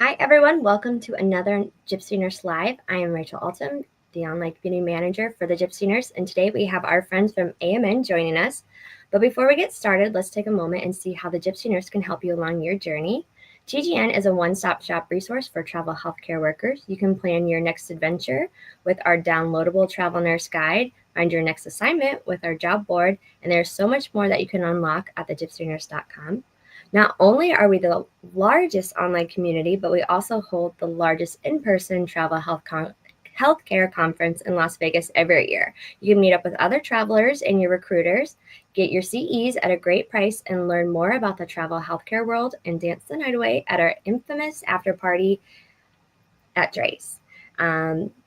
Hi everyone, welcome to another Gypsy Nurse Live. I am Rachel Altum, the online community manager for the Gypsy Nurse, and today we have our friends from AMN joining us. But before we get started, let's take a moment and see how the Gypsy Nurse can help you along your journey. TGN is a one-stop shop resource for travel healthcare workers. You can plan your next adventure with our downloadable travel nurse guide, find your next assignment with our job board, and there's so much more that you can unlock at thegypsynurse.com. Not only are we the largest online community, but we also hold the largest in-person travel healthcare conference in Las Vegas every year. You can meet up with other travelers and your recruiters, get your CEs at a great price, and learn more about the travel healthcare world and dance the night away at our infamous after party at Dre's.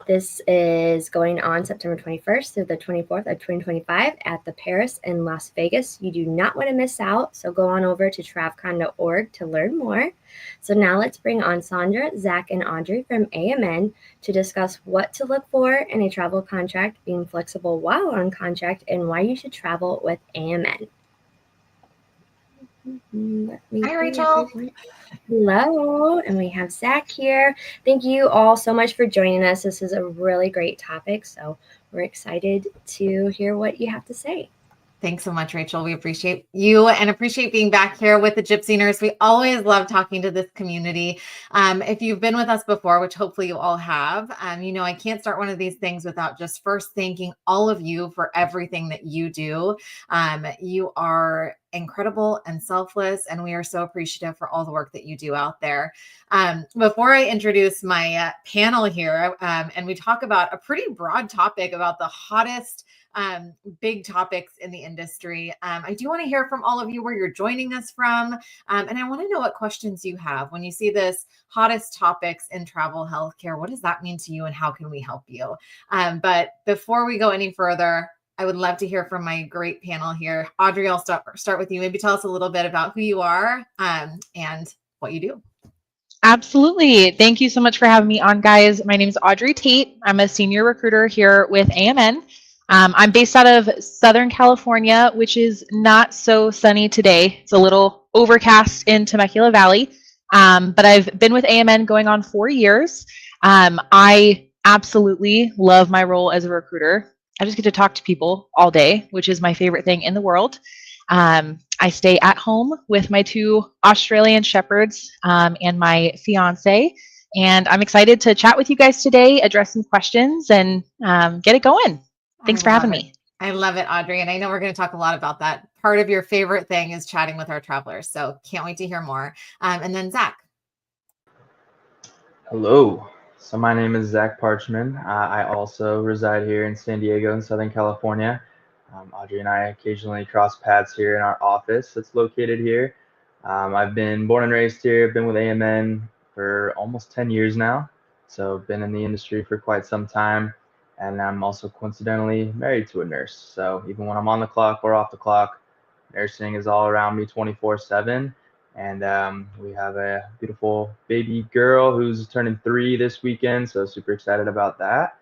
This is going on September 21st through the 24th of 2025 at the Paris in Las Vegas. You do not want to miss out, so go on over to travcon.org to learn more. So now let's bring on Saundra, Zach, and Audrey from AMN to discuss what to look for in a travel contract, being flexible while on contract, and why you should travel with AMN. Hi, Rachel. Hello, and we have Zach here. Thank you all so much for joining us. This is a really great topic, so we're excited to hear what you have to say. Thanks so much, Rachel. We appreciate you and appreciate being back here with the Gypsy Nurse. We always love talking to this community. If you've been with us before, which hopefully you all have, I can't start one of these things without just first thanking all of you for everything that you do. You are incredible and selfless, and we are so appreciative for all the work that you do out there. Before I introduce my panel here, and we talk about a pretty broad topic about the hottest big topics in the industry. I do want to hear from all of you where you're joining us from. And I want to know what questions you have when you see this hottest topics in travel healthcare. What does that mean to you and how can we help you? But before we go any further, I would love to hear from my great panel here. Audrey, I'll start with you. Maybe tell us a little bit about who you are and what you do. Absolutely. Thank you so much for having me on, guys. My name is Audrey Tate. I'm a senior recruiter here with AMN. I'm based out of Southern California, which is not so sunny today. It's a little overcast in Temecula Valley, but I've been with AMN going on 4 years. I absolutely love my role as a recruiter. I just get to talk to people all day, which is my favorite thing in the world. I stay at home with my 2 Australian shepherds and my fiance, and I'm excited to chat with you guys today, address some questions, and get it going. Thanks for having me. I love it, Audrey. And I know we're going to talk a lot about that. Part of your favorite thing is chatting with our travelers. So can't wait to hear more. And then Zach. Hello. So my name is Zach Parchman. I also reside here in San Diego in Southern California. Audrey and I occasionally cross paths here in our office that's located here. I've been born and raised here. I've been with AMN for almost 10 years now. So I've been in the industry for quite some time. And I'm also coincidentally married to a nurse. So even when I'm on the clock or off the clock, nursing is all around me 24/7. And we have a beautiful baby girl who's turning 3 this weekend. So super excited about that.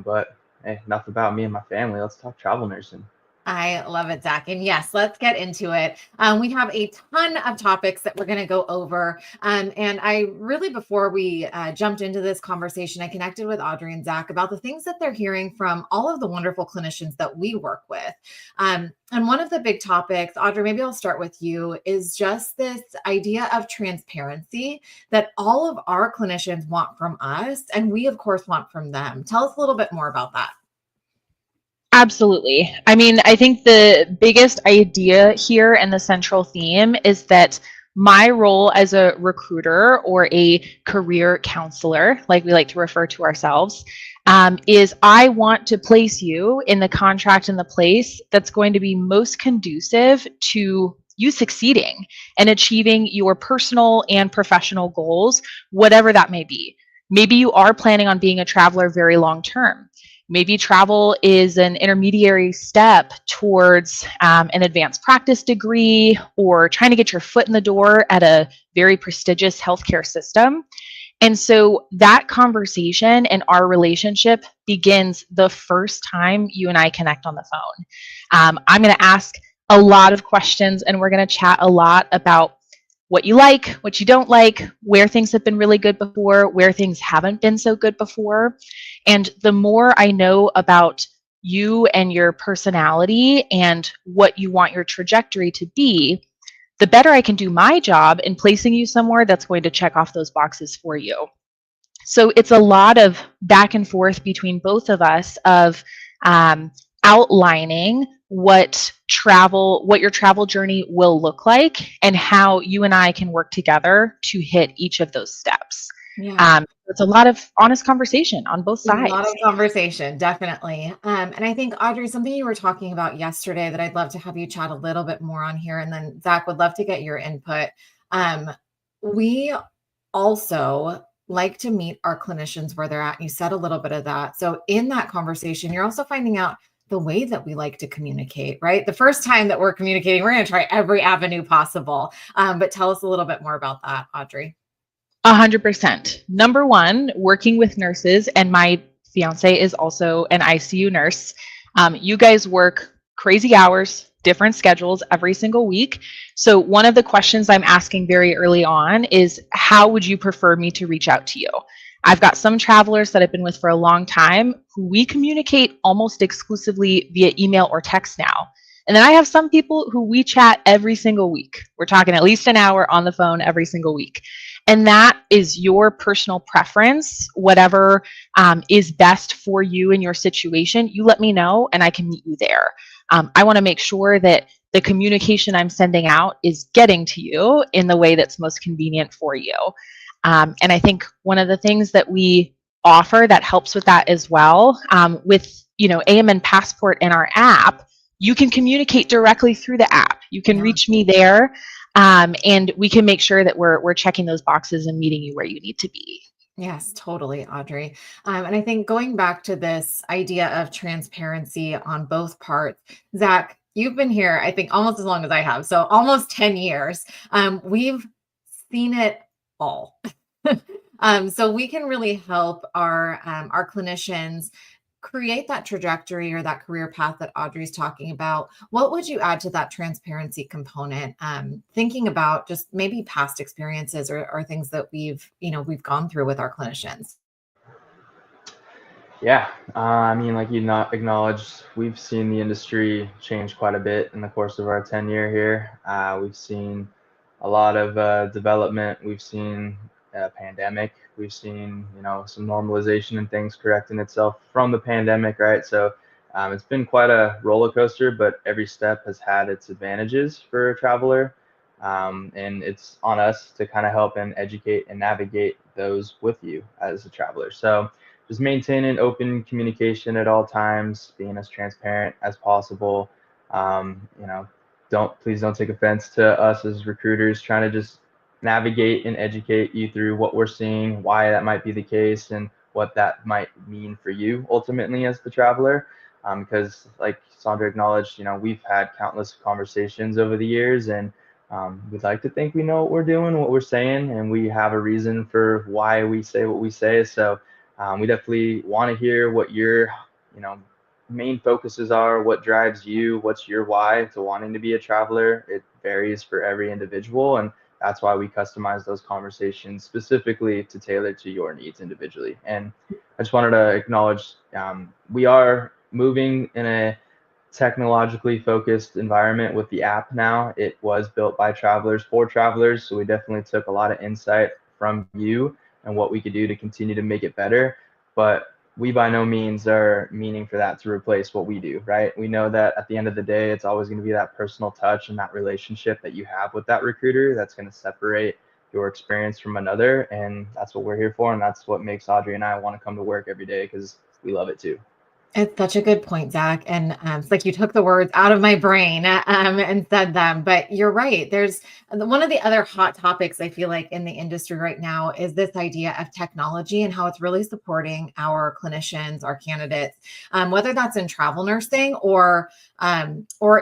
But hey, enough about me and my family. Let's talk travel nursing. I love it, Zach. And yes, let's get into it. We have a ton of topics that we're going to go over. And I really, before we jumped into this conversation, I connected with Audrey and Zach about the things that they're hearing from all of the wonderful clinicians that we work with. And one of the big topics, Audrey, maybe I'll start with you, is just this idea of transparency that all of our clinicians want from us. And we, of course, want from them. Tell us a little bit more about that. Absolutely. I mean, I think the biggest idea here and the central theme is that my role as a recruiter or a career counselor, like we like to refer to ourselves, is I want to place you in the contract and the place that's going to be most conducive to you succeeding and achieving your personal and professional goals, whatever that may be. Maybe you are planning on being a traveler very long term. Maybe travel is an intermediary step towards an advanced practice degree or trying to get your foot in the door at a very prestigious healthcare system. And so that conversation and our relationship begins the first time you and I connect on the phone. I'm going to ask a lot of questions and we're going to chat a lot about what you like, what you don't like, where things have been really good before, where things haven't been so good before. And the more I know about you and your personality and what you want your trajectory to be, the better I can do my job in placing you somewhere that's going to check off those boxes for you. So it's a lot of back and forth between both of us of outlining what your travel journey will look like and how you and I can work together to hit each of those steps. Yeah. It's a lot of honest conversation on both A lot sides. of conversation, definitely. And I think, Audrey, something you were talking about yesterday that I'd love to have you chat a little bit more on here. And then Zach, would love to get your input. We also like to meet our clinicians where they're at. You said a little bit of that. So in that conversation, you're also finding out the way that we like to communicate, right? The first time that we're communicating, we're going to try every avenue possible. But tell us a little bit more about that, Audrey. 100%. Number one, working with nurses, and my fiance is also an ICU nurse. You guys work crazy hours, different schedules every single week. So, one of the questions I'm asking very early on is, how would you prefer me to reach out to you? I've got some travelers that I've been with for a long time who we communicate almost exclusively via email or text now. And then I have some people who we chat every single week. We're talking at least an hour on the phone every single week. And that is your personal preference, whatever is best for you in your situation. You let me know and I can meet you there. I want to make sure that the communication I'm sending out is getting to you in the way that's most convenient for you. And I think one of the things that we offer that helps with that as well, with AMN Passport and our app, you can communicate directly through the app. You can reach me there, and we can make sure that we're checking those boxes and meeting you where you need to be. Yes, totally, Audrey. And I think going back to this idea of transparency on both parts, Zach, you've been here, I think, almost as long as I have. So almost 10 years. We've seen it all. So we can really help our clinicians create that trajectory or that career path that Audrey's talking about. What would you add to that transparency component? Thinking about just maybe past experiences or things that we've gone through with our clinicians. Yeah, I mean, like you not acknowledged, we've seen the industry change quite a bit in the course of our tenure here. We've seen a lot of development. We've seen a pandemic. We've seen, some normalization and things correcting itself from the pandemic, right? So it's been quite a roller coaster, but every step has had its advantages for a traveler. And it's on us to kind of help and educate and navigate those with you as a traveler. So just maintaining open communication at all times, being as transparent as possible. Please don't take offense to us as recruiters trying to just navigate and educate you through what we're seeing, why that might be the case, and what that might mean for you ultimately as the traveler. Because like Saundra acknowledged, we've had countless conversations over the years, and we'd like to think we know what we're doing, what we're saying, and we have a reason for why we say what we say. So we definitely want to hear what your, main focuses are, what drives you, what's your why to wanting to be a traveler. It varies for every individual, and that's why we customize those conversations specifically to tailor to your needs individually. And I just wanted to acknowledge we are moving in a technologically focused environment with the app now. It was built by travelers for travelers, so we definitely took a lot of insight from you and what we could do to continue to make it better. But we by no means are meaning for that to replace what we do, right? We know that at the end of the day, it's always going to be that personal touch and that relationship that you have with that recruiter that's going to separate your experience from another. And that's what we're here for. And that's what makes Audrey and I want to come to work every day, because we love it too. It's such a good point, Zach. And it's like you took the words out of my brain and said them. But you're right. There's one of the other hot topics I feel like in the industry right now is this idea of technology and how it's really supporting our clinicians, our candidates, whether that's in travel nursing or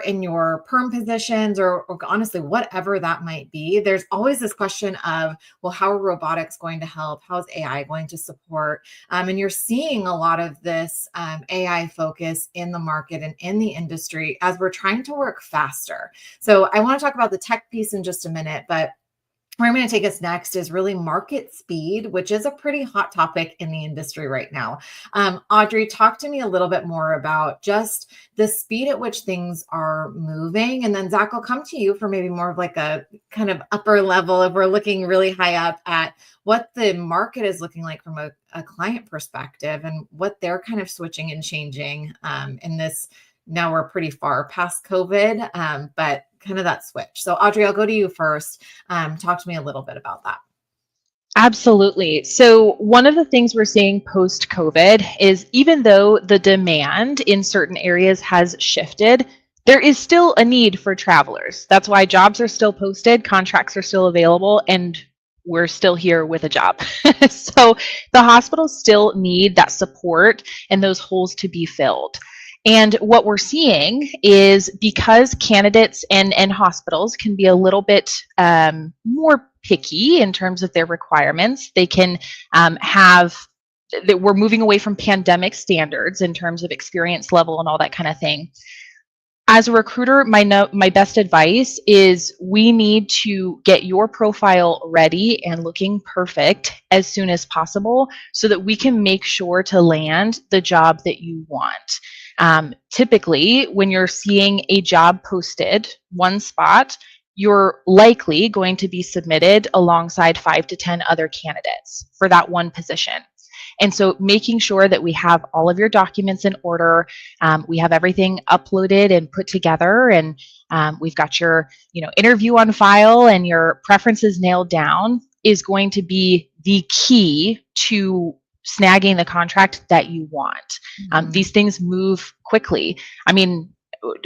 in your perm positions or honestly, whatever that might be. There's always this question of, well, how are robotics going to help? How is AI going to support? And you're seeing a lot of this AI focus in the market and in the industry as we're trying to work faster. So I want to talk about the tech piece in just a minute, but where I'm going to take us next is really market speed, which is a pretty hot topic in the industry right now. Audrey, talk to me a little bit more about just the speed at which things are moving. And then Zach, I'll come to you for maybe more of like a kind of upper level if we're looking really high up at what the market is looking like from a client perspective and what they're kind of switching and changing in this. Now we're pretty far past COVID, but kind of that switch. So Audrey, I'll go to you first. Talk to me a little bit about that. Absolutely. So one of the things we're seeing post-COVID is even though the demand in certain areas has shifted, there is still a need for travelers. That's why jobs are still posted, contracts are still available, and we're still here with a job. So the hospitals still need that support and those holes to be filled. And what we're seeing is because candidates and hospitals can be a little bit more picky in terms of their requirements, they can we're moving away from pandemic standards in terms of experience level and all that kind of thing. As a recruiter, my best advice is we need to get your profile ready and looking perfect as soon as possible so that we can make sure to land the job that you want. Typically, when you're seeing a job posted one spot, you're likely going to be submitted alongside 5 to 10 other candidates for that one position. And so making sure that we have all of your documents in order, we have everything uploaded and put together, and we've got your interview on file and your preferences nailed down is going to be the key to snagging the contract that you want. These things move quickly. I mean,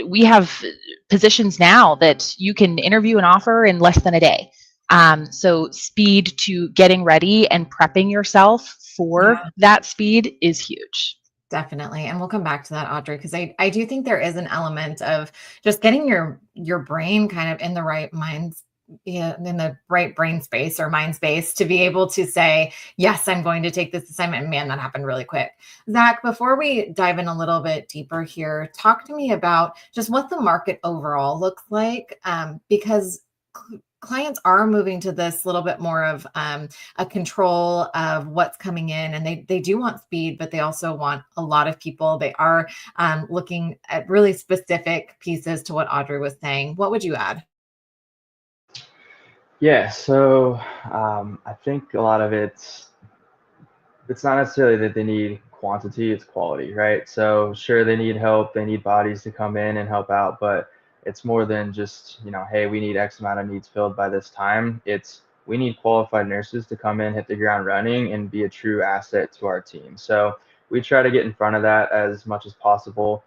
we have positions now that you can interview and offer in less than a day. So speed to getting ready and prepping yourself for that speed is huge. Definitely. And we'll come back to that, Audrey, because I do think there is an element of just getting your brain kind of in the right in the right brain space or mind space to be able to say, yes, I'm going to take this assignment. Man, that happened really quick. Zach, before we dive in a little bit deeper here, talk to me about just what the market overall looks like, because clients are moving to this little bit more of a control of what's coming in, and they do want speed, but they also want a lot of people. They are looking at really specific pieces to what Audrey was saying. What would you add? Yeah, so I think a lot of it's not necessarily that they need quantity, it's quality, right? So sure, they need help, they need bodies to come in and help out, but it's more than just, hey, we need X amount of needs filled by this time. It's we need qualified nurses to come in, hit the ground running, and be a true asset to our team. So we try to get in front of that as much as possible.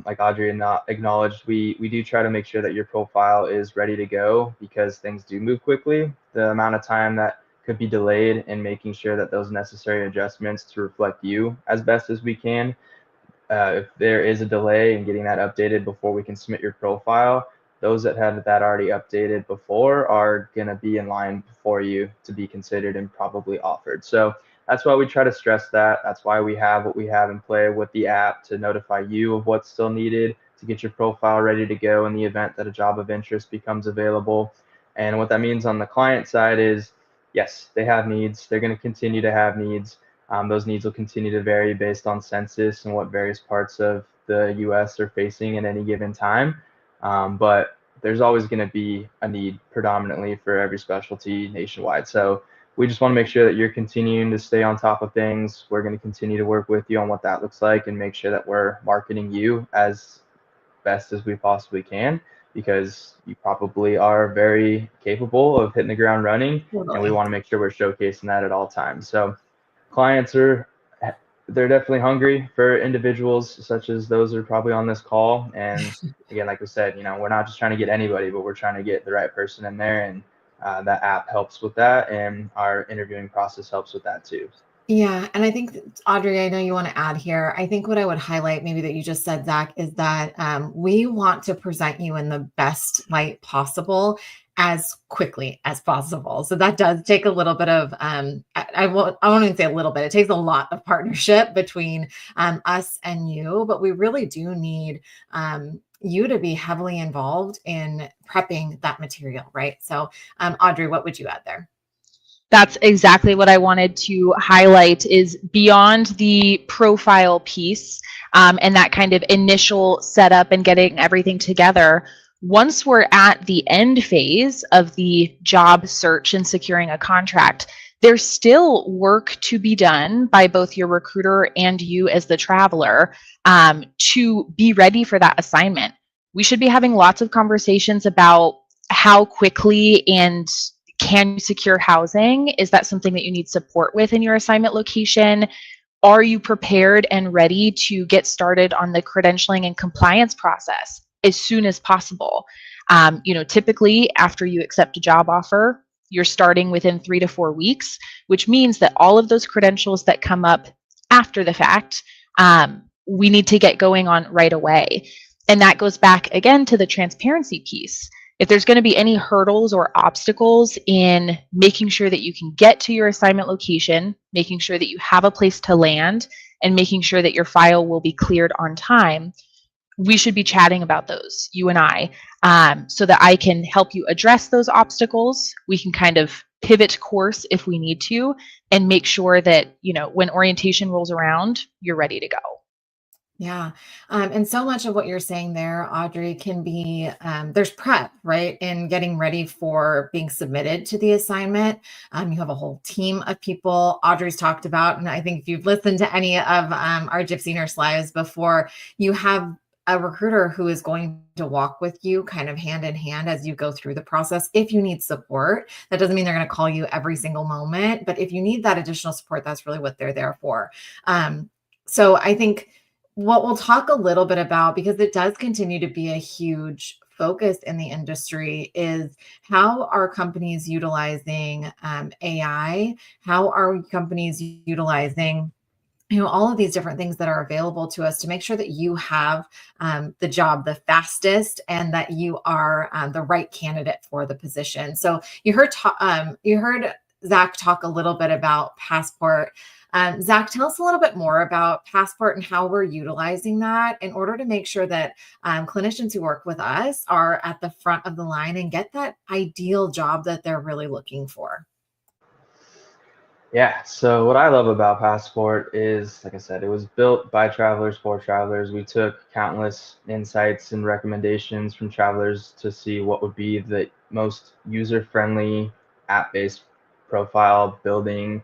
Like Audrey acknowledged, we do try to make sure that your profile is ready to go because things do move quickly. The amount of time that could be delayed in making sure that those necessary adjustments to reflect you as best as we can. If there is a delay in getting that updated before we can submit your profile, those that have that already updated before are going to be in line for you to be considered and probably offered. So that's why we try to stress that. That's why we have what we have in play with the app to notify you of what's still needed to get your profile ready to go in the event that a job of interest becomes available. And what that means on the client side is, yes, they have needs. They're going to continue to have needs. Those needs will continue to vary based on census and what various parts of the U.S. are facing at any given time. But there's always going to be a need predominantly for every specialty nationwide. So we just want to make sure that you're continuing to stay on top of things. We're going to continue to work with you on what that looks like and make sure that we're marketing you as best as we possibly can, because you probably are very capable of hitting the ground running. Totally. And we want to make sure we're showcasing that at all times. So clients they're definitely hungry for individuals such as those that are probably on this call. And again, like we said, we're not just trying to get anybody, but we're trying to get the right person in there. And that app helps with that. And our interviewing process helps with that too. Yeah. And I think, Audrey, I know you want to add here. I think what I would highlight maybe that you just said, Zach, is that we want to present you in the best light possible as quickly as possible. So that does take a little bit of, I won't even say a little bit, it takes a lot of partnership between us and you, but we really do need you to be heavily involved in prepping that material, right? So, Audrey, what would you add there? That's exactly what I wanted to highlight is beyond the profile piece and that kind of initial setup and getting everything together. Once we're at the end phase of the job search and securing a contract, there's still work to be done by both your recruiter and you as the traveler to be ready for that assignment. We should be having lots of conversations about how quickly and can you secure housing? Is that something that you need support with in your assignment location? Are you prepared and ready to get started on the credentialing and compliance process as soon as possible? Typically after you accept a job offer, you're starting within 3 to 4 weeks, which means that all of those credentials that come up after the fact, we need to get going on right away. And that goes back again to the transparency piece. If there's going to be any hurdles or obstacles in making sure that you can get to your assignment location, making sure that you have a place to land, and making sure that your file will be cleared on time, we should be chatting about those, you and I, so that I can help you address those obstacles. We can kind of pivot course if we need to, and make sure that, when orientation rolls around, you're ready to go. Yeah. And so much of what you're saying there, Audrey, can be, there's prep, right? In getting ready for being submitted to the assignment. You have a whole team of people Audrey's talked about. And I think if you've listened to any of our Gypsy Nurse Lives before, you have a recruiter who is going to walk with you kind of hand in hand as you go through the process. If you need support, that doesn't mean they're going to call you every single moment, but if you need that additional support, that's really what they're there for. So I think what we'll talk a little bit about, because it does continue to be a huge focus in the industry, is how are companies utilizing AI? How are companies utilizing all of these different things that are available to us to make sure that you have the job the fastest and that you are the right candidate for the position. So you heard Zach talk a little bit about Passport. Zach, tell us a little bit more about Passport and how we're utilizing that in order to make sure that clinicians who work with us are at the front of the line and get that ideal job that they're really looking for. Yeah, so what I love about Passport is, like I said, it was built by travelers for travelers. We took countless insights and recommendations from travelers to see what would be the most user-friendly app-based profile building,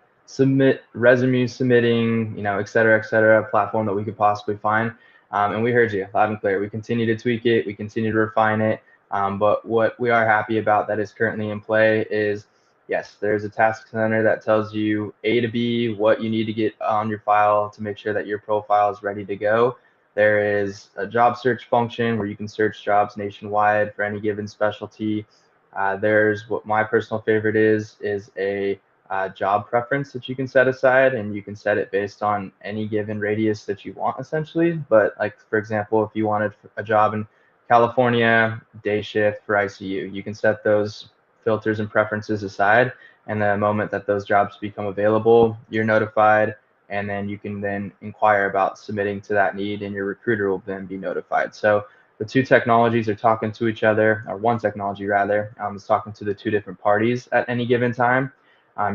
resume submitting, et cetera, platform that we could possibly find. And we heard you loud and clear. We continue to tweak it. We continue to refine it. But what we are happy about that is currently in play is, yes, there's a task center that tells you A to B, what you need to get on your file to make sure that your profile is ready to go. There is a job search function where you can search jobs nationwide for any given specialty. There's what my personal favorite is a job preference that you can set aside, and you can set it based on any given radius that you want, essentially. But like, for example, if you wanted a job in California, day shift for ICU, you can set those filters and preferences aside, and the moment that those jobs become available, you're notified, and then you can then inquire about submitting to that need, and your recruiter will then be notified. So the two technologies are talking to each other, or one technology rather, is talking to the two different parties at any given time.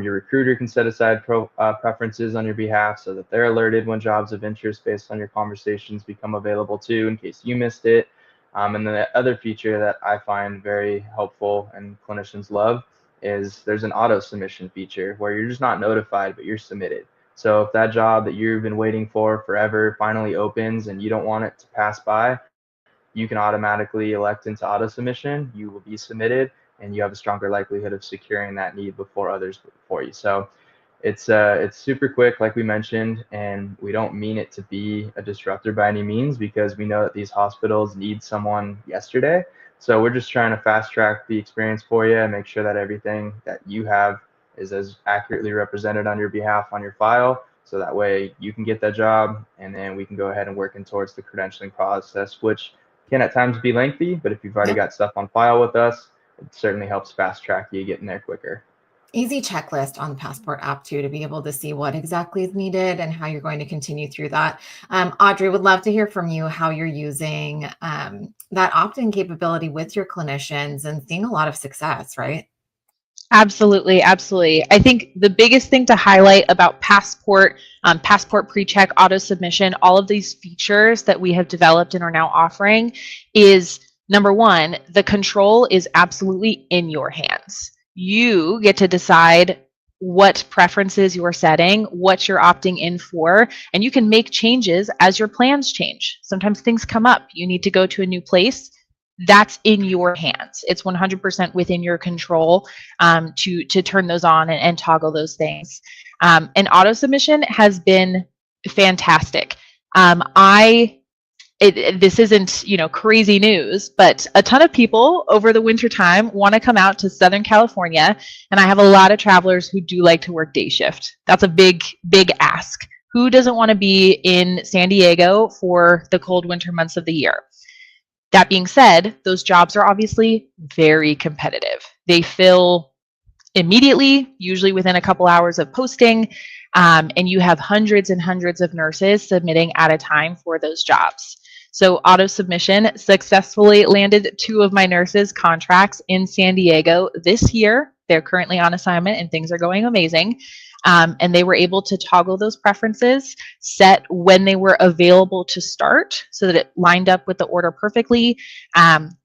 Your recruiter can set aside preferences on your behalf so that they're alerted when jobs of interest based on your conversations become available too, in case you missed it. And then the other feature that I find very helpful and clinicians love is there's an auto submission feature where you're just not notified, but you're submitted. So if that job that you've been waiting for forever finally opens and you don't want it to pass by, you can automatically elect into auto submission. You will be submitted, and you have a stronger likelihood of securing that need before others before you. So it's super quick, like we mentioned, and we don't mean it to be a disruptor by any means, because we know that these hospitals need someone yesterday. So we're just trying to fast track the experience for you and make sure that everything that you have is as accurately represented on your behalf on your file. So that way you can get that job, and then we can go ahead and work towards the credentialing process, which can at times be lengthy, but if you've already got stuff on file with us, it certainly helps fast track you getting there quicker. easy checklist on the Passport app too, to be able to see what exactly is needed and how you're going to continue through that. Audrey, would love to hear from you how you're using that opt-in capability with your clinicians and seeing a lot of success, right? Absolutely, absolutely. I think the biggest thing to highlight about Passport, Passport pre-check, auto submission, all of these features that we have developed and are now offering is, number one, the control is absolutely in your hands. You get to decide what preferences you're setting, what you're opting in for, and you can make changes as your plans change. Sometimes things come up. You need to go to a new place. That's in your hands. It's 100% within your control to turn those on and toggle those things. And auto submission has been fantastic. This isn't crazy news, but a ton of people over the winter time want to come out to Southern California, and I have a lot of travelers who do like to work day shift. That's a big ask. Who doesn't want to be in San Diego for the cold winter months of the year? That being said, those jobs are obviously very competitive. They fill immediately, usually within a couple hours of posting, and you have hundreds and hundreds of nurses submitting at a time for those jobs. So auto submission successfully landed 2 of my nurses' contracts in San Diego this year. They're currently on assignment and things are going amazing. And they were able to toggle those preferences, set when they were available to start so that it lined up with the order perfectly.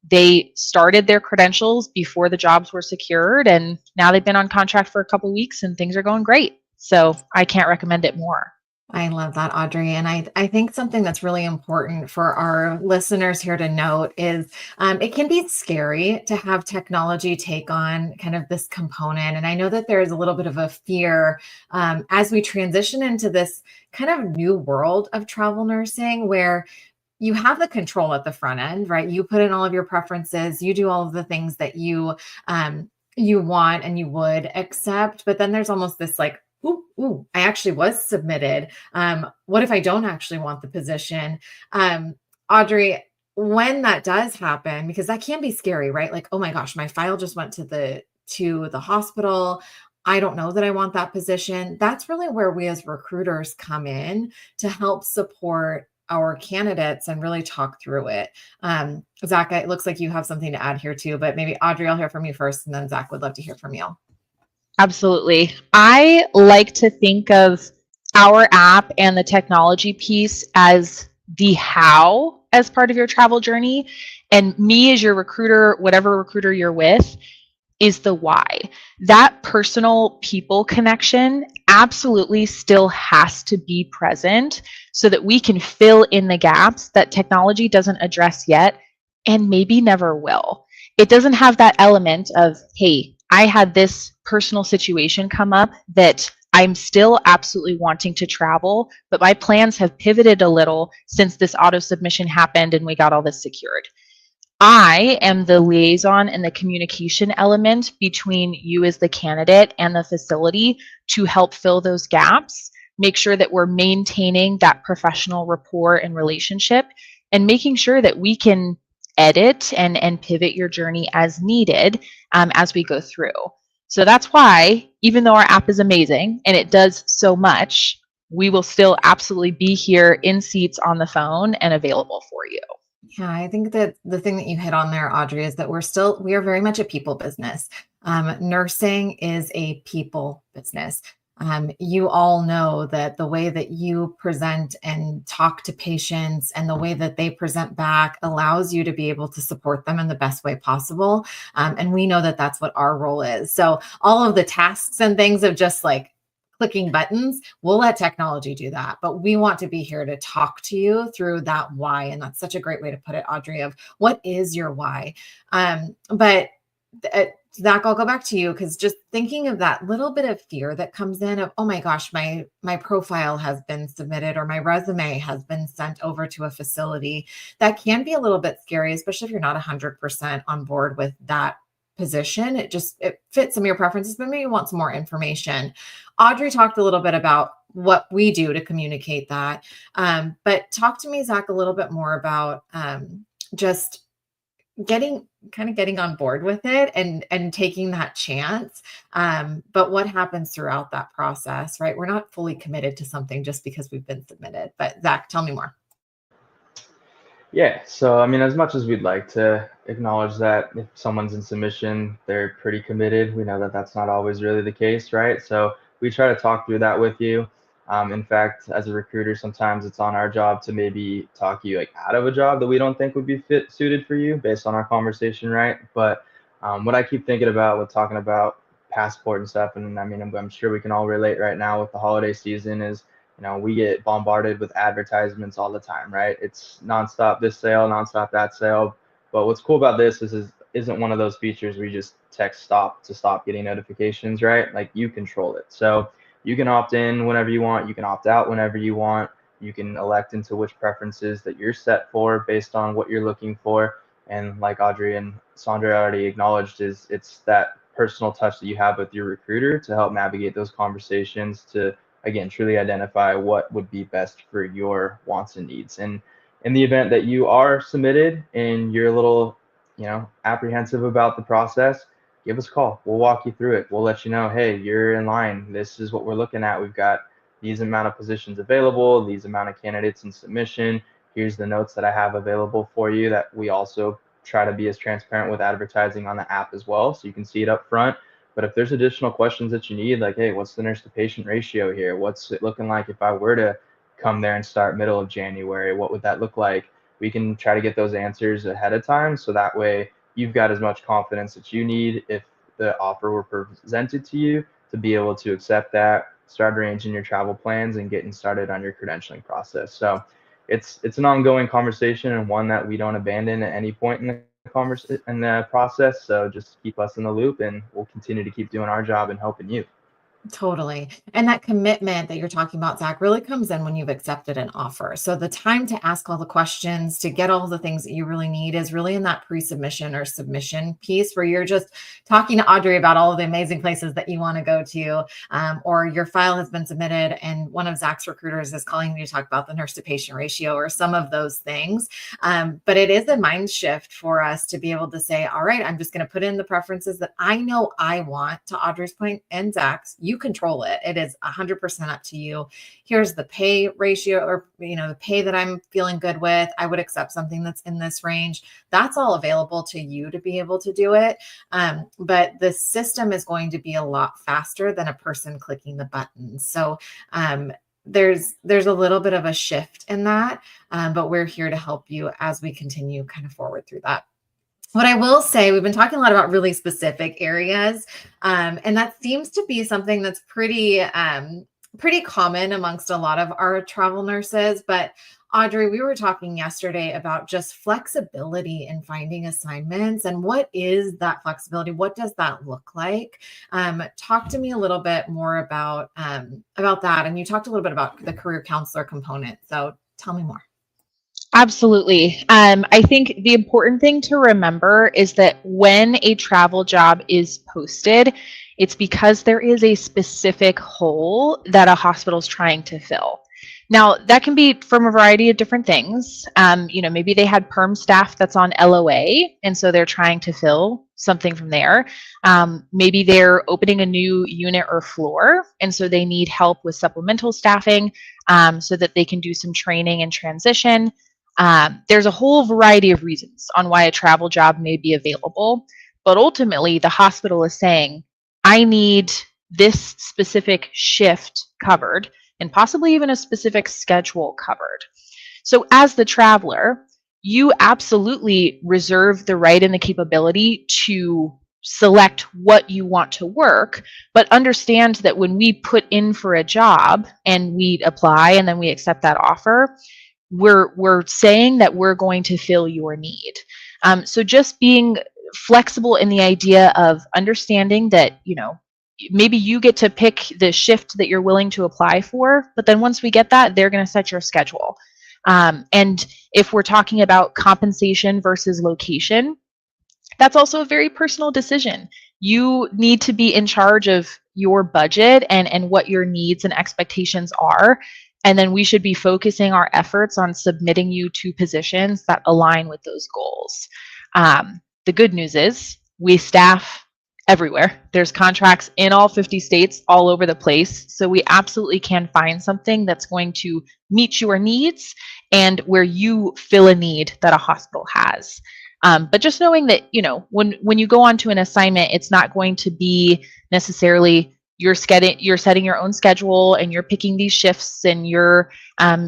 They started their credentials before the jobs were secured, and now they've been on contract for a couple weeks and things are going great. So I can't recommend it more. I love that, Audrey. And I think something that's really important for our listeners here to note is it can be scary to have technology take on kind of this component. And I know that there is a little bit of a fear as we transition into this kind of new world of travel nursing where you have the control at the front end, right? You put in all of your preferences, you do all of the things that you want and you would accept, but then there's almost this like, ooh, I actually was submitted. What if I don't actually want the position? Audrey, when that does happen, because that can be scary, right? Like, oh my gosh, my file just went to the hospital. I don't know that I want that position. That's really where we as recruiters come in to help support our candidates and really talk through it. Zach, it looks like you have something to add here too, but maybe Audrey, I'll hear from you first, and then Zach would love to hear from you. Absolutely. I like to think of our app and the technology piece as the how as part of your travel journey. And me as your recruiter, whatever recruiter you're with, is the why. That personal people connection absolutely still has to be present so that we can fill in the gaps that technology doesn't address yet and maybe never will. It doesn't have that element of, hey, I had this personal situation come up that I'm still absolutely wanting to travel, but my plans have pivoted a little since this auto submission happened and we got all this secured. I am the liaison and the communication element between you as the candidate and the facility to help fill those gaps, make sure that we're maintaining that professional rapport and relationship, and making sure that we can edit and pivot your journey as needed as we go through. So that's why, even though our app is amazing and it does so much, we will still absolutely be here in seats on the phone and available for you. Yeah, I think that the thing that you hit on there, Audrey, is that we are very much a people business. Nursing is a people business. You all know that the way that you present and talk to patients and the way that they present back allows you to be able to support them in the best way possible. And we know that that's what our role is. So all of the tasks and things of just like clicking buttons, we'll let technology do that. But we want to be here to talk to you through that why. And that's such a great way to put it, Audrey, of what is your why? Zach, I'll go back to you because just thinking of that little bit of fear that comes in of, oh my gosh, my profile has been submitted or my resume has been sent over to a facility. That can be a little bit scary, especially if you're not 100% on board with that position. It fits some of your preferences, but maybe you want some more information. Audrey talked a little bit about what we do to communicate that. But talk to me, Zach, a little bit more about just getting on board with it and taking that chance. But what happens throughout that process, right? We're not fully committed to something just because we've been submitted. But Zach, tell me more. Yeah, so I mean, as much as we'd like to acknowledge that if someone's in submission, they're pretty committed, we know that that's not always really the case, right? So we try to talk through that with you. In fact, as a recruiter, sometimes it's on our job to maybe talk you like out of a job that we don't think would be suited for you based on our conversation, right? But what I keep thinking about with talking about passport and stuff, and I mean, I'm sure we can all relate right now with the holiday season is, we get bombarded with advertisements all the time, right? It's nonstop this sale, nonstop that sale. But what's cool about this is isn't one of those features where you just text stop to stop getting notifications, right? Like you control it. So you can opt in whenever you want, you can opt out whenever you want. You can elect into which preferences that you're set for based on what you're looking for. And like Audrey and Saundra already acknowledged, is it's that personal touch that you have with your recruiter to help navigate those conversations to, again, truly identify what would be best for your wants and needs. And in the event that you are submitted and you're a little, apprehensive about the process, give us a call. We'll walk you through it. We'll let you know, hey, you're in line. This is what we're looking at. We've got these amount of positions available, these amount of candidates in submission. Here's the notes that I have available for you that we also try to be as transparent with advertising on the app as well, so you can see it up front. But if there's additional questions that you need, like, hey, what's the nurse to patient ratio here? What's it looking like if I were to come there and start middle of January? What would that look like? We can try to get those answers ahead of time, so that way you've got as much confidence that you need if the offer were presented to you to be able to accept that, start arranging your travel plans and getting started on your credentialing process. So it's an ongoing conversation and one that we don't abandon at any point in the process. So just keep us in the loop and we'll continue to keep doing our job and helping you. Totally. And that commitment that you're talking about, Zach, really comes in when you've accepted an offer. So the time to ask all the questions, to get all the things that you really need is really in that pre-submission or submission piece where you're just talking to Audrey about all of the amazing places that you want to go to, or your file has been submitted and one of Zach's recruiters is calling you to talk about the nurse to patient ratio or some of those things. But it is a mind shift for us to be able to say, all right, I'm just going to put in the preferences that I know I want, to Audrey's point and Zach's. You control it. It is 100% up to you. Here's the pay ratio, or, the pay that I'm feeling good with. I would accept something that's in this range. That's all available to you to be able to do it. But the system is going to be a lot faster than a person clicking the button. So, there's a little bit of a shift in that, but we're here to help you as we continue kind of forward through that. What I will say, we've been talking a lot about really specific areas, and that seems to be something that's pretty common amongst a lot of our travel nurses. But Audrey, we were talking yesterday about just flexibility in finding assignments, and what is that flexibility? What does that look like? Talk to me a little bit more about that. And you talked a little bit about the career counselor component. So tell me more. Absolutely. I think the important thing to remember is that when a travel job is posted, it's because there is a specific hole that a hospital is trying to fill. Now, that can be from a variety of different things. Maybe they had perm staff that's on LOA, and so they're trying to fill something from there. Maybe they're opening a new unit or floor, and so they need help with supplemental staffing so that they can do some training and transition. There's a whole variety of reasons on why a travel job may be available, but ultimately the hospital is saying, I need this specific shift covered and possibly even a specific schedule covered. So as the traveler, you absolutely reserve the right and the capability to select what you want to work, but understand that when we put in for a job and we apply and then we accept that offer, we're saying that we're going to fill your need. So just being flexible in the idea of understanding that, maybe you get to pick the shift that you're willing to apply for, but then once we get that, they're going to set your schedule. And if we're talking about compensation versus location, that's also a very personal decision. You need to be in charge of your budget and what your needs and expectations are. And then we should be focusing our efforts on submitting you to positions that align with those goals. The good news is we staff everywhere. There's contracts in all 50 states, all over the place. So we absolutely can find something that's going to meet your needs and where you fill a need that a hospital has. But just knowing that, when you go onto an assignment, it's not going to be necessarily you're setting your own schedule and you're picking these shifts and you're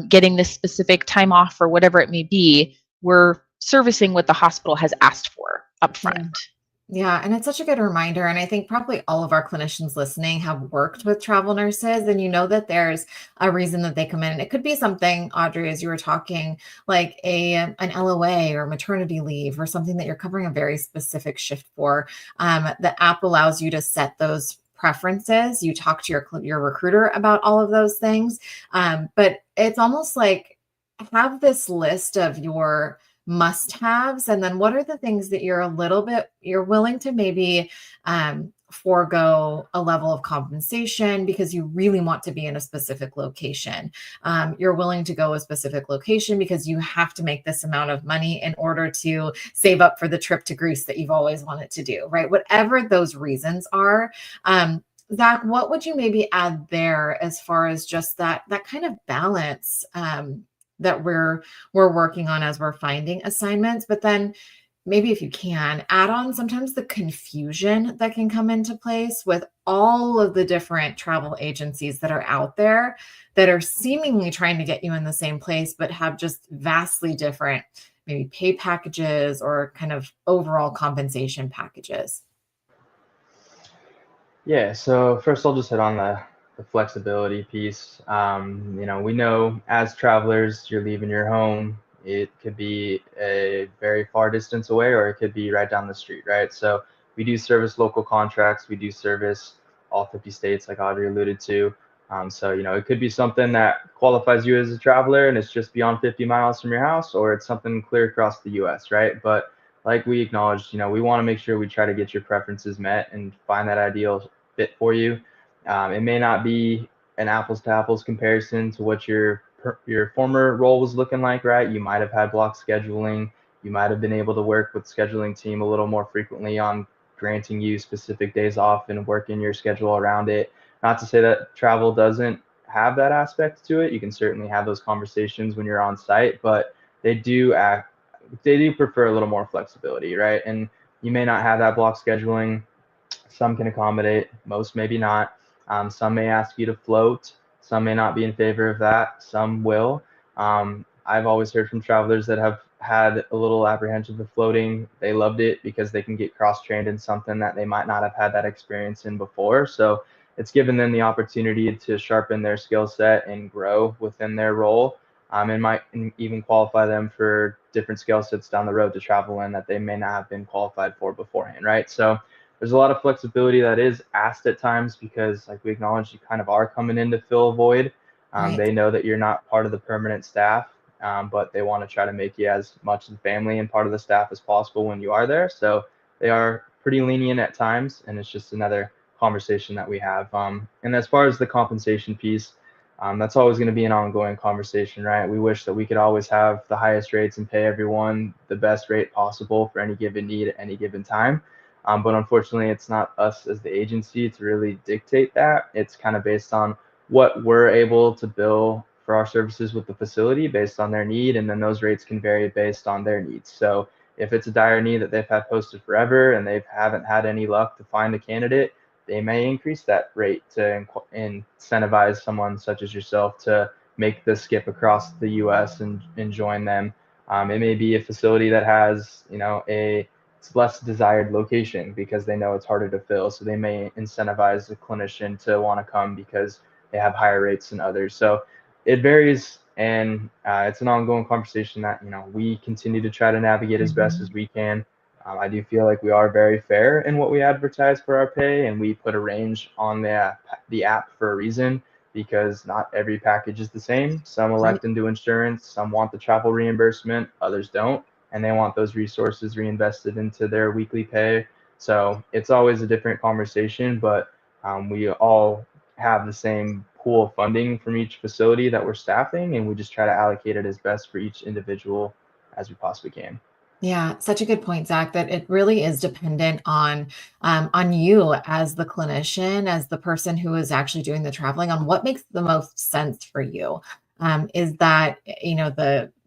getting this specific time off or whatever it may be. We're servicing what the hospital has asked for upfront. Yeah, and it's such a good reminder. And I think probably all of our clinicians listening have worked with travel nurses, and you know that there's a reason that they come in. It could be something, Audrey, as you were talking, like an LOA or maternity leave or something that you're covering a very specific shift for. The app allows you to set those preferences. You talk to your recruiter about all of those things. But it's almost like have this list of your must-haves, and then what are the things that you're willing to maybe forego a level of compensation because you really want to be in a specific location. You're willing to go a specific location because you have to make this amount of money in order to save up for the trip to Greece that you've always wanted to do, right? Whatever those reasons are. Zach, what would you maybe add there as far as just that kind of balance that we're working on as we're finding assignments? But then maybe if you can add on sometimes the confusion that can come into place with all of the different travel agencies that are out there that are seemingly trying to get you in the same place, but have just vastly different maybe pay packages or kind of overall compensation packages. Yeah, so first I'll just hit on the flexibility piece. We know as travelers, you're leaving your home. It could be a very far distance away, or it could be right down the street, right? So we do service local contracts. We do service all 50 states, like Audrey alluded to. So it could be something that qualifies you as a traveler, and it's just beyond 50 miles from your house, or it's something clear across the U.S., right? But like we acknowledged, we want to make sure we try to get your preferences met and find that ideal fit for you. It may not be an apples to apples comparison to what your former role was looking like, right? You might have had block scheduling. You might have been able to work with scheduling team a little more frequently on granting you specific days off and working your schedule around it. Not to say that travel doesn't have that aspect to it. You can certainly have those conversations when you're on site, but they do prefer a little more flexibility, right? And you may not have that block scheduling. Some can accommodate, most maybe not. Some may ask you to float. Some may not be in favor of that. Some will. I've always heard from travelers that have had a little apprehension for floating. They loved it because they can get cross-trained in something that they might not have had that experience in before. So it's given them the opportunity to sharpen their skill set and grow within their role. And might even qualify them for different skill sets down the road to travel in that they may not have been qualified for beforehand, right? So there's a lot of flexibility that is asked at times because, like we acknowledge, you kind of are coming in to fill a void. Right. They know that you're not part of the permanent staff, but they want to try to make you as much of the family and part of the staff as possible when you are there. So they are pretty lenient at times, and it's just another conversation that we have. And as far as the compensation piece, that's always going to be an ongoing conversation, right? We wish that we could always have the highest rates and pay everyone the best rate possible for any given need at any given time. But unfortunately, it's not us as the agency to really dictate that. It's kind of based on what we're able to bill for our services with the facility based on their need, and then those rates can vary based on their needs. So if it's a dire need that they've had posted forever and they haven't had any luck to find a candidate, they may increase that rate to incentivize someone such as yourself to make the skip across the U.S. and join them. It may be a facility that has, a less desired location because they know it's harder to fill. So they may incentivize the clinician to want to come because they have higher rates than others. So it varies, and it's an ongoing conversation that we continue to try to navigate as best as we can. I do feel like we are very fair in what we advertise for our pay, and we put a range on the app for a reason because not every package is the same. Some elect into insurance, some want the travel reimbursement, others don't, and they want those resources reinvested into their weekly pay. So it's always a different conversation, but we all have the same pool of funding from each facility that we're staffing, and we just try to allocate it as best for each individual as we possibly can. Yeah, such a good point, Zach, that it really is dependent on you as the clinician, as the person who is actually doing the traveling, on what makes the most sense for you. Is that,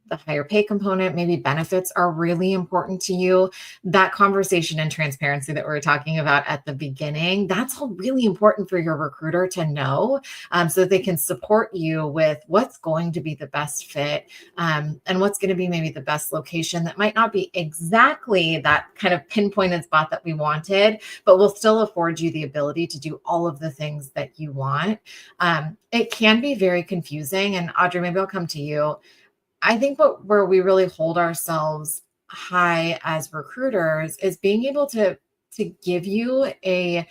the higher pay component, maybe benefits are really important to you. That conversation and transparency that we were talking about at the beginning, that's all really important for your recruiter to know, so that they can support you with what's going to be the best fit, and what's going to be maybe the best location that might not be exactly that kind of pinpointed spot that we wanted, but will still afford you the ability to do all of the things that you want. It can be very confusing. And Audrey, maybe I'll come to you. I think where we really hold ourselves high as recruiters is being able to give you a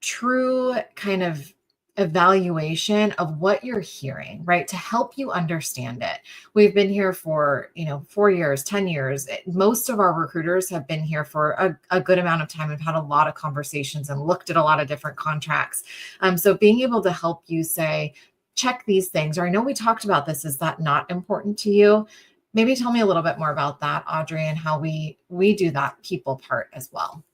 true kind of evaluation of what you're hearing, right? To help you understand it. We've been here for, 4 years, 10 years. Most of our recruiters have been here for a good amount of time. We've had a lot of conversations and looked at a lot of different contracts. So being able to help you say, check these things, or I know we talked about this, is that not important to you? Maybe tell me a little bit more about that, Audrey, and how we do that people part as well.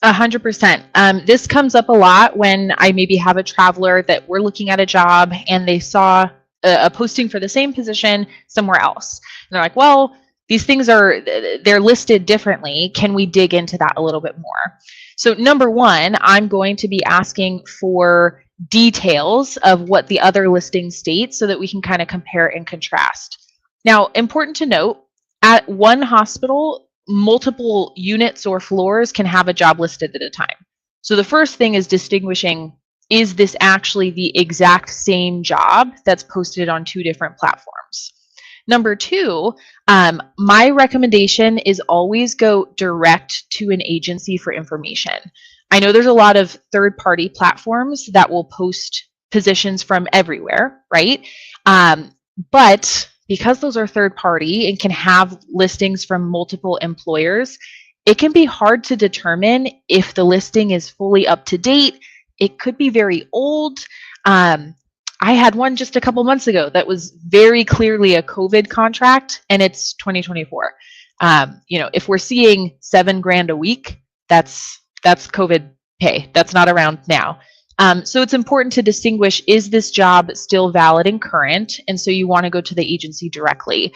100%. This comes up a lot when I maybe have a traveler that we're looking at a job and they saw a posting for the same position somewhere else. And they're like, well, these things they're listed differently. Can we dig into that a little bit more? So number one, I'm going to be asking for details of what the other listing states so that we can kind of compare and contrast. Now, important to note, at one hospital, multiple units or floors can have a job listed at a time. So the first thing is distinguishing, is this actually the exact same job that's posted on two different platforms? Number two, my recommendation is always go direct to an agency for information. I know there's a lot of third-party platforms that will post positions from everywhere, right? But because those are third party and can have listings from multiple employers, it can be hard to determine if the listing is fully up to date. It could be very old. I had one just a couple months ago that was very clearly a COVID contract, and it's 2024. If we're seeing $7,000 a week, that's COVID pay. That's not around now. So it's important to distinguish, is this job still valid and current? And so you want to go to the agency directly.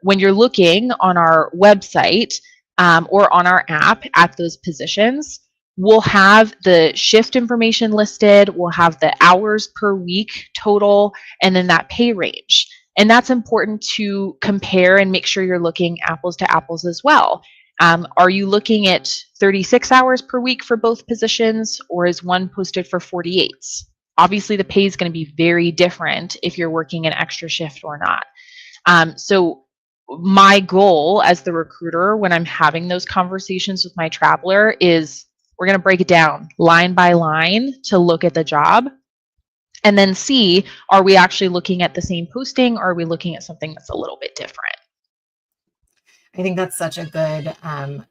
When you're looking on our website or on our app at those positions, we'll have the shift information listed, we'll have the hours per week total, and then that pay range. And that's important to compare and make sure you're looking apples to apples as well. Are you looking at 36 hours per week for both positions, or is one posted for 48? Obviously, the pay is going to be very different if you're working an extra shift or not. So my goal as the recruiter when I'm having those conversations with my traveler is we're going to break it down line by line to look at the job and then see, are we actually looking at the same posting, or are we looking at something that's a little bit different? I think that's such a good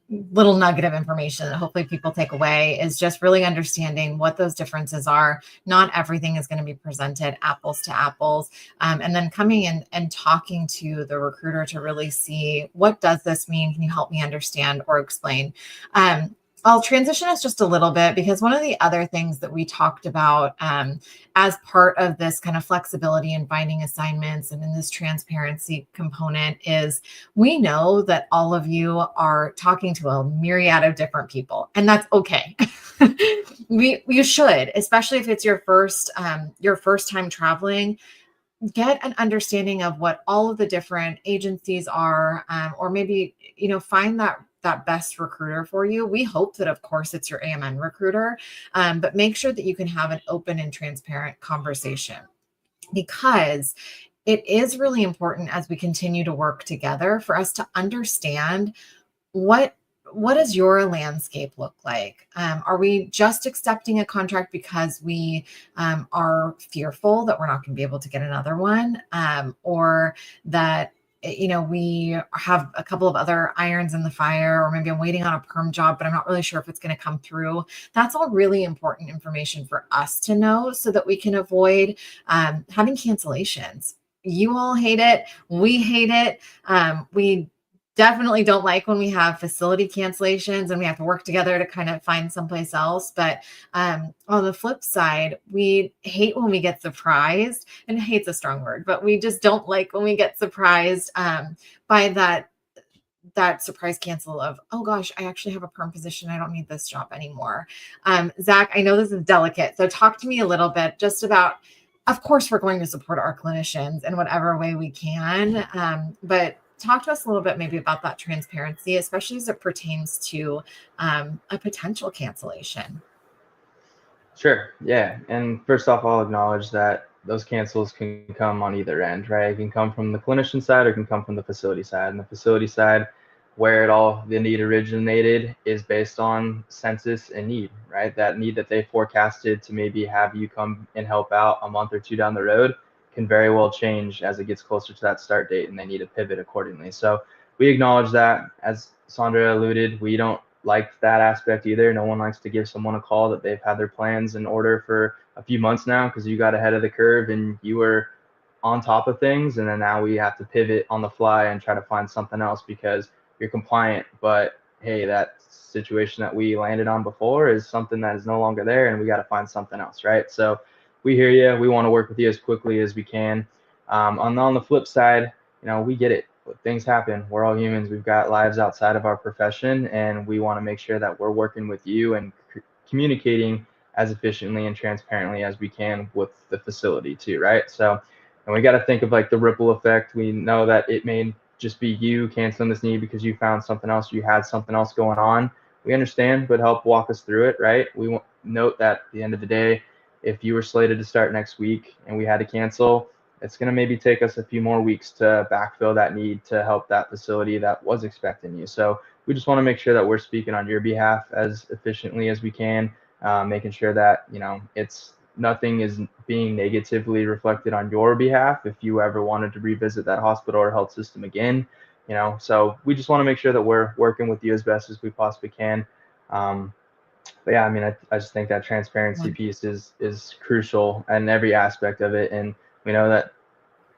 little nugget of information that hopefully people take away, is just really understanding what those differences are. Not everything is going to be presented apples to apples. And then coming in and talking to the recruiter to really see, what does this mean? Can you help me understand or explain? I'll transition us just a little bit, because one of the other things that we talked about as part of this kind of flexibility in finding assignments and in this transparency component is, we know that all of you are talking to a myriad of different people, and that's okay. You should, especially if it's your first time traveling. Get an understanding of what all of the different agencies are, or maybe, find that best recruiter for you. We hope that, of course, it's your AMN recruiter, but make sure that you can have an open and transparent conversation, because it is really important as we continue to work together for us to understand what does your landscape look like? Are we just accepting a contract because we are fearful that we're not going to be able to get another one, or that we have a couple of other irons in the fire, or maybe I'm waiting on a perm job, but I'm not really sure if it's going to come through? That's all really important information for us to know, so that we can avoid having cancellations. You all hate it. We hate it. We definitely don't like when we have facility cancellations and we have to work together to kind of find someplace else. But on the flip side, we hate when we get surprised, and hate's a strong word, but we just don't like when we get surprised by that surprise cancel of, oh gosh, I actually have a perm position. I don't need this job anymore. Zach, I know this is delicate. So talk to me a little bit just about, of course, we're going to support our clinicians in whatever way we can. But talk to us a little bit maybe about that transparency, especially as it pertains to a potential cancellation. Sure. Yeah. And first off, I'll acknowledge that those cancels can come on either end, right? It can come from the clinician side or it can come from the facility side. And the facility side, where the need originated is based on census and need, right? That need that they forecasted to maybe have you come and help out a month or two down the road can very well change as it gets closer to that start date, and they need to pivot accordingly. So we acknowledge that. As Saundra alluded, we don't like that aspect either. No one likes to give someone a call that they've had their plans in order for a few months now because you got ahead of the curve and you were on top of things, and then now we have to pivot on the fly and try to find something else because you're compliant, but hey, that situation that we landed on before is something that is no longer there, and we got to find something else, right? So we hear you. We want to work with you as quickly as we can. On the flip side, we get it. Things happen. We're all humans. We've got lives outside of our profession, and we want to make sure that we're working with you and communicating as efficiently and transparently as we can with the facility too, right? So, and we got to think of like the ripple effect. We know that it may just be you canceling this need because you found something else, you had something else going on. We understand, but help walk us through it, right? We note that at the end of the day, if you were slated to start next week and we had to cancel, it's going to maybe take us a few more weeks to backfill that need to help that facility that was expecting you. So we just want to make sure that we're speaking on your behalf as efficiently as we can, making sure that, nothing is being negatively reflected on your behalf if you ever wanted to revisit that hospital or health system again. So we just want to make sure that we're working with you as best as we possibly can. But yeah, I mean, I just think that transparency piece is crucial in every aspect of it. And we know that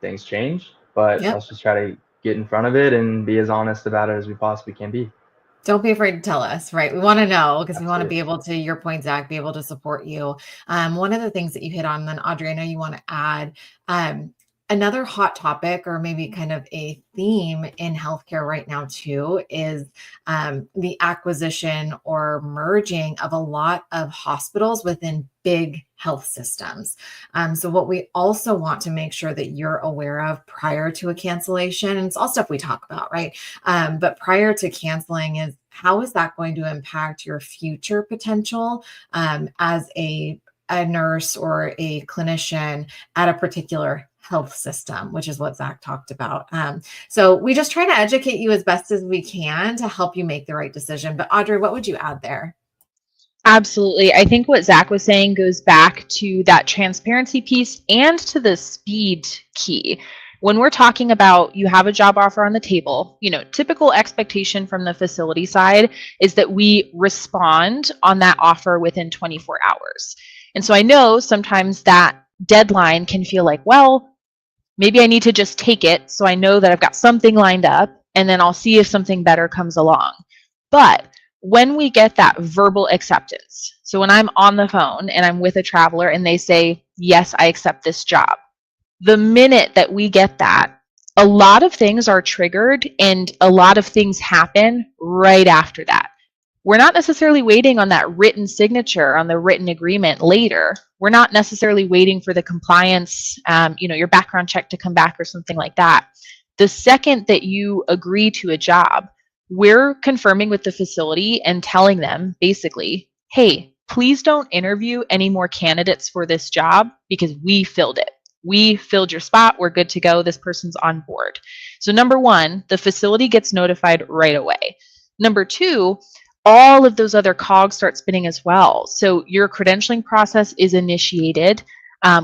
things change, but let's just try to get in front of it and be as honest about it as we possibly can be. Don't be afraid to tell us, right? We want to know because we want to be able to, your point, Zach, be able to support you. One of the things that you hit on, then Audrey, I know you want to add, another hot topic or maybe kind of a theme in healthcare right now too is the acquisition or merging of a lot of hospitals within big health systems. So what we also want to make sure that you're aware of prior to a cancellation, and it's all stuff we talk about, right? But prior to canceling is how is that going to impact your future potential as a nurse or a clinician at a particular health system, which is what Zach talked about. So we just try to educate you as best as we can to help you make the right decision. But Audrey, what would you add there? Absolutely. I think what Zach was saying goes back to that transparency piece and to the speed key. When we're talking about you have a job offer on the table, typical expectation from the facility side is that we respond on that offer within 24 hours. And so I know sometimes that deadline can feel like, well, maybe I need to just take it so I know that I've got something lined up and then I'll see if something better comes along. But when we get that verbal acceptance, so when I'm on the phone and I'm with a traveler and they say, yes, I accept this job, the minute that we get that, a lot of things are triggered and a lot of things happen right after that. We're not necessarily waiting on that written signature on the written agreement later. We're not necessarily waiting for the compliance, your background check to come back or something like that. The second that you agree to a job, we're confirming with the facility and telling them basically, hey, please don't interview any more candidates for this job because we filled it. We filled your spot. We're good to go. This person's on board. So number one, the facility gets notified right away. Number two, all of those other cogs start spinning as well. So your credentialing process is initiated,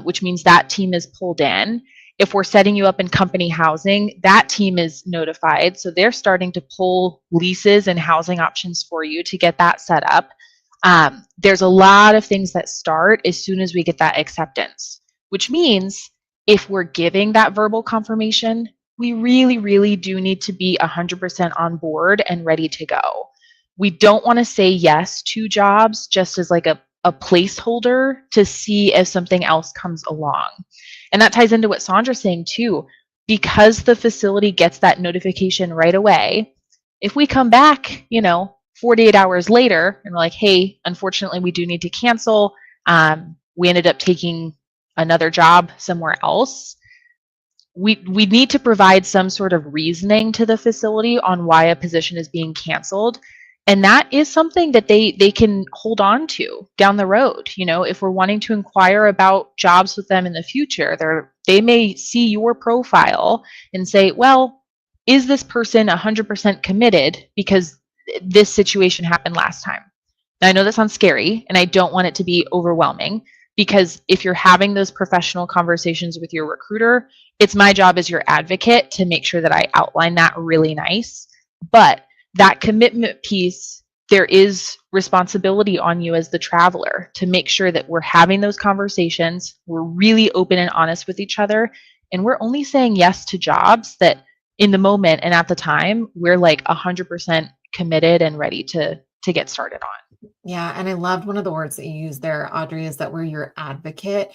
which means that team is pulled in. If we're setting you up in company housing, that team is notified. So they're starting to pull leases and housing options for you to get that set up. There's a lot of things that start as soon as we get that acceptance, which means if we're giving that verbal confirmation, we really, really do need to be 100% on board and ready to go. We don't want to say yes to jobs just as like a placeholder to see if something else comes along. And that ties into what Saundra's saying too. Because the facility gets that notification right away, if we come back, 48 hours later and we're like, hey, unfortunately, we do need to cancel. We ended up taking another job somewhere else. We need to provide some sort of reasoning to the facility on why a position is being canceled. And that is something that they can hold on to down the road. If we're wanting to inquire about jobs with them in the future, they may see your profile and say, well, is this person 100% committed because this situation happened last time? Now, I know that sounds scary, and I don't want it to be overwhelming, because if you're having those professional conversations with your recruiter, it's my job as your advocate to make sure that I outline that really nice. But that commitment piece, there is responsibility on you as the traveler to make sure that we're having those conversations, we're really open and honest with each other, and we're only saying yes to jobs that in the moment and at the time, we're like 100% committed and ready to get started on. Yeah. And I loved one of the words that you used there, Audrey, is that we're your advocate.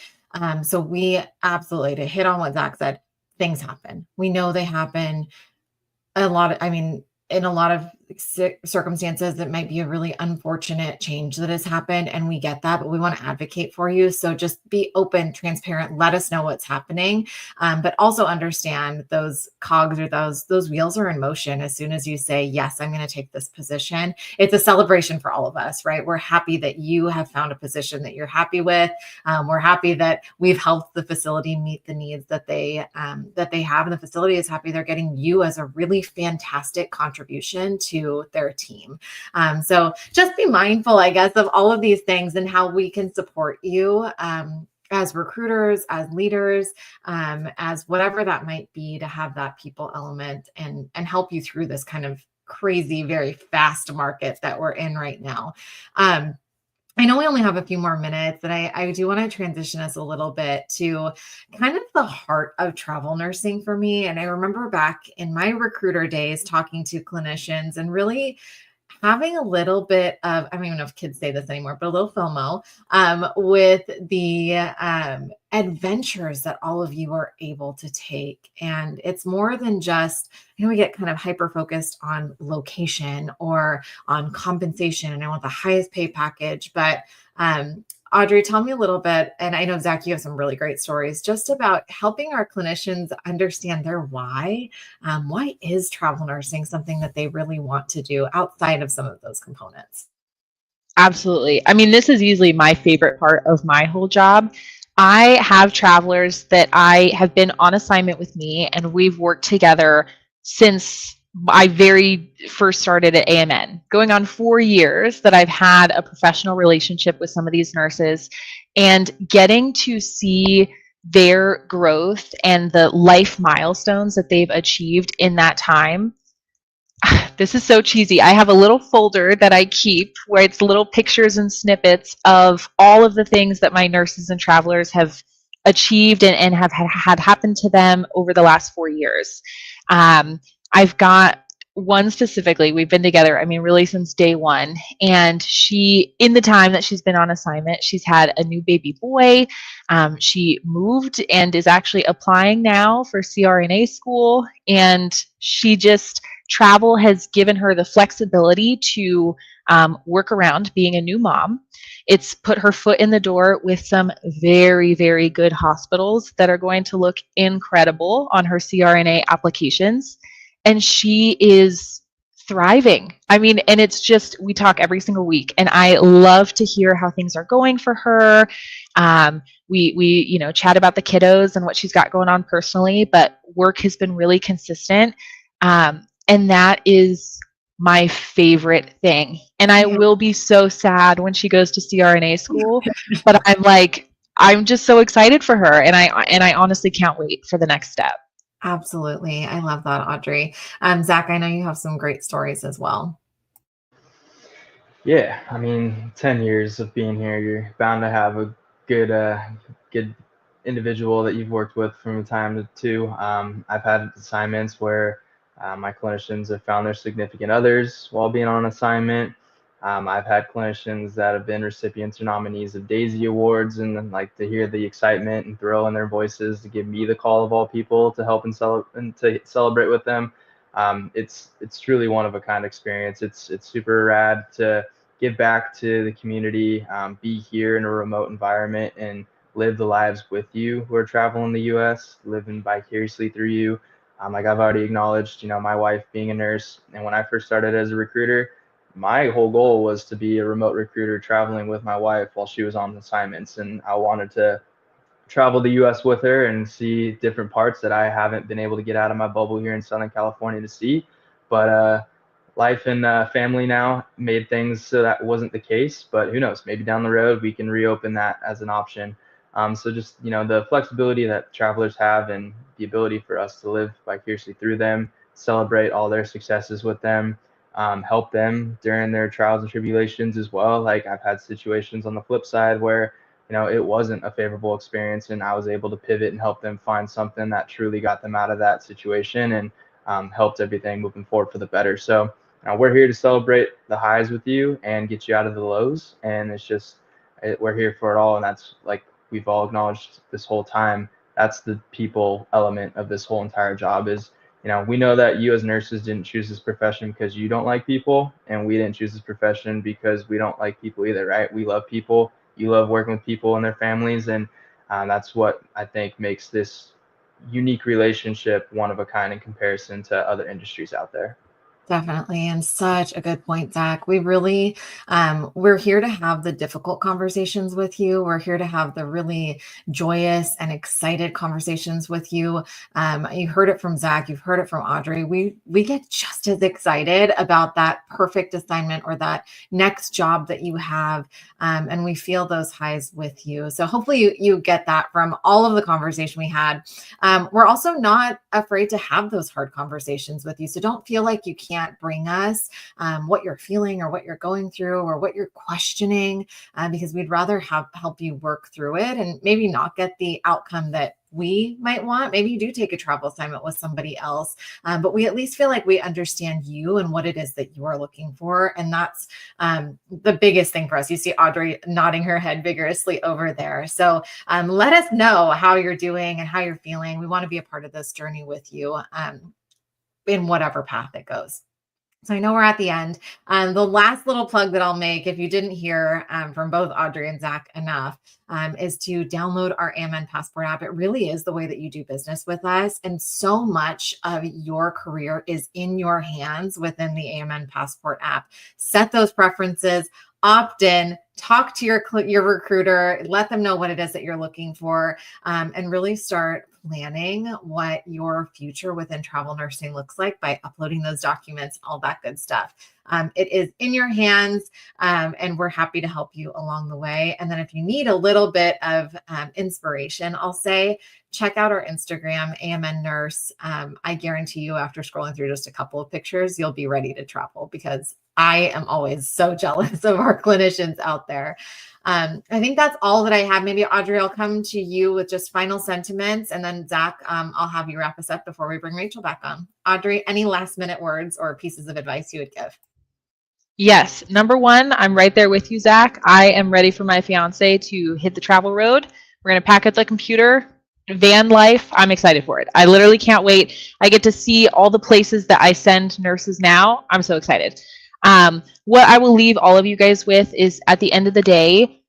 So we absolutely, to hit on what Zach said, things happen. We know they happen in a lot of circumstances, it might be a really unfortunate change that has happened, and we get that, but we want to advocate for you. So just be open, transparent, let us know what's happening, but also understand those cogs or those wheels are in motion. As soon as you say, yes, I'm going to take this position, it's a celebration for all of us, right? We're happy that you have found a position that you're happy with. We're happy that we've helped the facility meet the needs that they have, and the facility is happy they're getting you as a really fantastic contribution to their team. So just be mindful, I guess, of all of these things and how we can support you as recruiters, as leaders, as whatever that might be, to have that people element and help you through this kind of crazy, very fast market that we're in right now. I know we only have a few more minutes, and I do want to transition us a little bit to kind of the heart of travel nursing for me. And I remember back in my recruiter days talking to clinicians and really having a little bit of, I don't even know if kids say this anymore, but a little FOMO with the adventures that all of you are able to take. And it's more than just, we get kind of hyper-focused on location or on compensation, and I want the highest pay package. But Audrey, tell me a little bit, and I know, Zach, you have some really great stories just about helping our clinicians understand their why. Why is travel nursing something that they really want to do outside of some of those components? Absolutely. I mean, this is easily my favorite part of my whole job. I have travelers that I have been on assignment with me, and we've worked together since I very first started at AMN, going on 4 years that I've had a professional relationship with some of these nurses, and getting to see their growth and the life milestones that they've achieved in that time. This is so cheesy. I have a little folder that I keep where it's little pictures and snippets of all of the things that my nurses and travelers have achieved and have had happen to them over the last 4 years. I've got one specifically. We've been together, really since day one. And she, in the time that she's been on assignment, she's had a new baby boy. She moved and is actually applying now for CRNA school. And travel has given her the flexibility to work around being a new mom. It's put her foot in the door with some very, very good hospitals that are going to look incredible on her CRNA applications. And she is thriving. And it's just, we talk every single week, and I love to hear how things are going for her. We chat about the kiddos and what she's got going on personally, but work has been really consistent. And that is my favorite thing. And I will be so sad when she goes to CRNA school, but I'm just so excited for her. And I honestly can't wait for the next step. Absolutely. I love that, Audrey. Zach, I know you have some great stories as well. Yeah, 10 years of being here, you're bound to have a good individual that you've worked with from time to. I've had assignments where my clinicians have found their significant others while being on assignment. I've had clinicians that have been recipients or nominees of Daisy Awards, and then, like, to hear the excitement and thrill in their voices to give me the call of all people to help and to celebrate with them. It's truly one of a kind experience. It's super rad to give back to the community, be here in a remote environment, and live the lives with you who are traveling the U.S., living vicariously through you. Like I've already acknowledged, my wife being a nurse, and when I first started as a recruiter, my whole goal was to be a remote recruiter traveling with my wife while she was on assignments, and I wanted to travel the U.S. with her and see different parts that I haven't been able to get out of my bubble here in Southern California to see. But life and family now made things so that wasn't the case. But who knows? Maybe down the road we can reopen that as an option. So just the flexibility that travelers have and the ability for us to live vicariously through them, celebrate all their successes with them, help them during their trials and tribulations as well. Like I've had situations on the flip side where it wasn't a favorable experience, and I was able to pivot and help them find something that truly got them out of that situation and helped everything moving forward for the better. So we're here to celebrate the highs with you and get you out of the lows. And we're here for it all. And that's, like we've all acknowledged this whole time, that's the people element of this whole entire job is, we know that you as nurses didn't choose this profession because you don't like people, and we didn't choose this profession because we don't like people either, right? We love people. You love working with people and their families, and that's what I think makes this unique relationship one of a kind in comparison to other industries out there. Definitely. And such a good point, Zach. We really, we're here to have the difficult conversations with you. We're here to have the really joyous and excited conversations with you. You heard it from Zach. You've heard it from Audrey. We get just as excited about that perfect assignment or that next job that you have. And we feel those highs with you. So hopefully you get that from all of the conversation we had. We're also not afraid to have those hard conversations with you. So don't feel like you can't bring us what you're feeling or what you're going through or what you're questioning, because we'd rather help you work through it and maybe not get the outcome that we might want. Maybe you do take a travel assignment with somebody else, but we at least feel like we understand you and what it is that you are looking for. And that's the biggest thing for us. You see Audrey nodding her head vigorously over there. So let us know how you're doing and how you're feeling. We want to be a part of this journey with you in whatever path it goes. So I know we're at the end. The last little plug that I'll make, if you didn't hear from both Audrey and Zach enough, is to download our AMN Passport app. It really is the way that you do business with us. And so much of your career is in your hands within the AMN Passport app. Set those preferences, opt in, talk to your recruiter, let them know what it is that you're looking for, and really start planning what your future within travel nursing looks like by uploading those documents, all that good stuff. It is in your hands, and we're happy to help you along the way. And then if you need a little bit of inspiration, I'll say, check out our Instagram, AMN Nurse. I guarantee you, after scrolling through just a couple of pictures, you'll be ready to travel, because I am always so jealous of our clinicians out there. I think that's all that I have. Maybe Audrey, I'll come to you with just final sentiments, and then Zach, I'll have you wrap us up before we bring Rachel back on. Audrey, any last minute words or pieces of advice you would give? Yes. Number one, I'm right there with you, Zach. I am ready for my fiance to hit the travel road. We're going to pack up the computer, van life. I'm excited for it. I literally can't wait. I get to see all the places that I send nurses now. I'm so excited. What I will leave all of you guys with is, at the end of the day,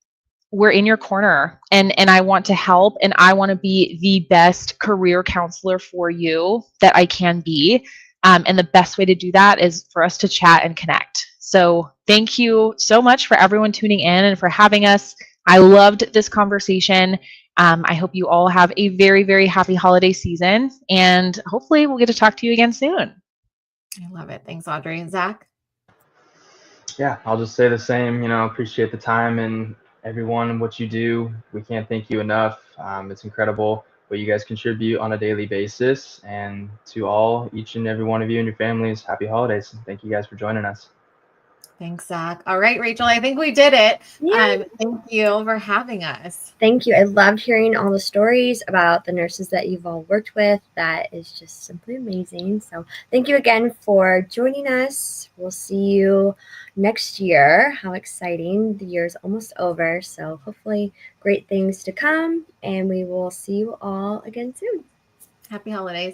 we're in your corner, and I want to help, and I want to be the best career counselor for you that I can be. And the best way to do that is for us to chat and connect. So thank you so much for everyone tuning in and for having us. I loved this conversation. I hope you all have a very, very happy holiday season, and hopefully we'll get to talk to you again soon. I love it. Thanks, Audrey. And Zach? Yeah, I'll just say the same. Appreciate the time and everyone and what you do. We can't thank you enough. It's incredible what you guys contribute on a daily basis. And to each and every one of you and your families, happy holidays. Thank you guys for joining us. Thanks, Zach. All right, Rachel, I think we did it. Yeah. Thank you for having us. Thank you. I loved hearing all the stories about the nurses that you've all worked with. That is just simply amazing. So thank you again for joining us. We'll see you next year. How exciting. The year's almost over. So hopefully great things to come. And we will see you all again soon. Happy holidays.